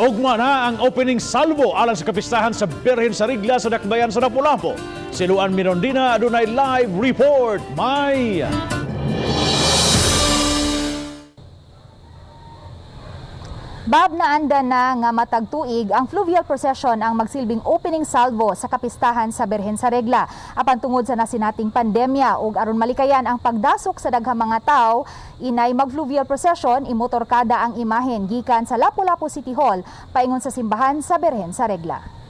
Ugma na ang opening salvo alang sa kapistahan sa Birhen sa Regla sa Dakbayan sa Lapu-Lapu. Si Luan Mirondina adunay live report. May Bab na anda na nga matag tuig ang fluvial procession ang magsilbing opening salvo sa kapistahan sa Birhen sa Regla. Apan tungod sa nasinating pandemya ug aron malikayan ang pagdasok sa daghang mga tawo, inay mag-fluvial procession imotorkada ang imahen gikan sa Lapu-Lapu City Hall paingon sa simbahan sa Birhen sa Regla.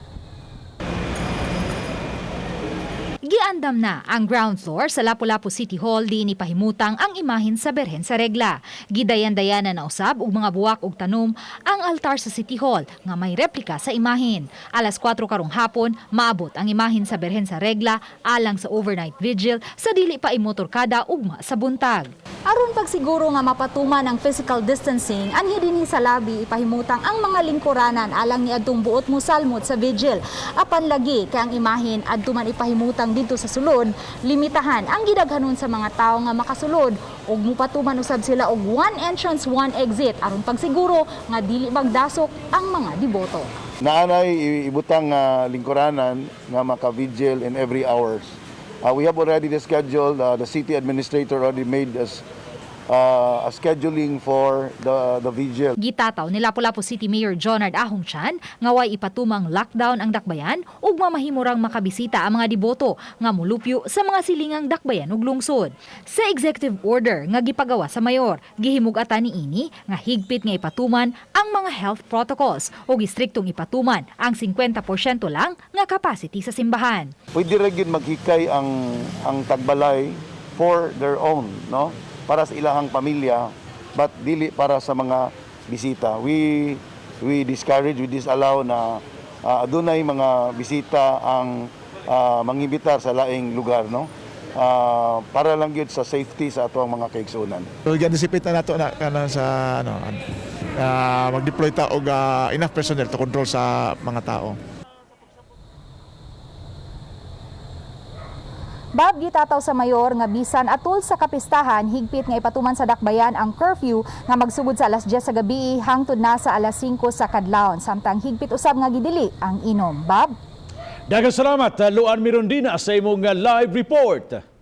Giandam na ang ground floor sa Lapu-Lapu City Hall di ni pahimutang ang imahen sa Birhen sa Regla. Gidayan-dayanan na usab og mga buwak ug tanom ang altar sa City Hall nga may replika sa imahen. Alas 4 karong hapon maabot ang imahen sa Birhen sa Regla alang sa overnight vigil sa dili pa imotorkada ugma sa buntag. Aron pagsiguro nga mapatuman ang physical distancing, anhi dinhi sa labi ipahimutang ang mga lingkuranan alang ni adtong buot mosalmot sa vigil. Apan lagi kay ang imahen adto man ipahimutang dito sa sulod, limitahan ang gidaghanon sa mga tawo nga makasulod ug mupatuman usab sila og one entrance, one exit aron pagsiguro nga dili magdasok ang mga deboto. Naanay ibutang lingkuranan nga maka-vigil in every hours. We have already the schedule. The city administrator already made us a scheduling for the vigil. Gitataw ni Lapu-Lapu City Mayor Jonard Ahongchan nga way ipatumang lockdown ang dakbayan ug mamahimurang makabisita ang mga deboto nga mulupyo sa mga silingang dakbayan ug lungsod. Sa executive order nga gipagawa sa mayor, gihimug-atan niini nga higpit nga ipatuman ang mga health protocols ug istriktong ipatuman ang 50% lang nga capacity sa simbahan. Pwede ra gyud maghikay ang tagbalay for their own, no? Para sa ilahang pamilya, but dili para sa mga bisita. We discourage, we disallow na adunay mga bisita ang mangibitar sa laing lugar, no? Para lang yun sa safety sa ato ang mga kaigsunan. So, anticipate na nato na kana sa mag-deploy ta og enough personnel to control sa mga tao. Bab gitataw sa mayor nga bisan atul sa kapistahan higpit nga ipatuman sa dakbayan ang curfew nga magsugod sa alas 10 sa gabi hangtod na sa alas 5 sa kadlawon samtang higpit usab nga gidili ang inom. Bab, daghang salamat Luan Mirondina sa imong live report.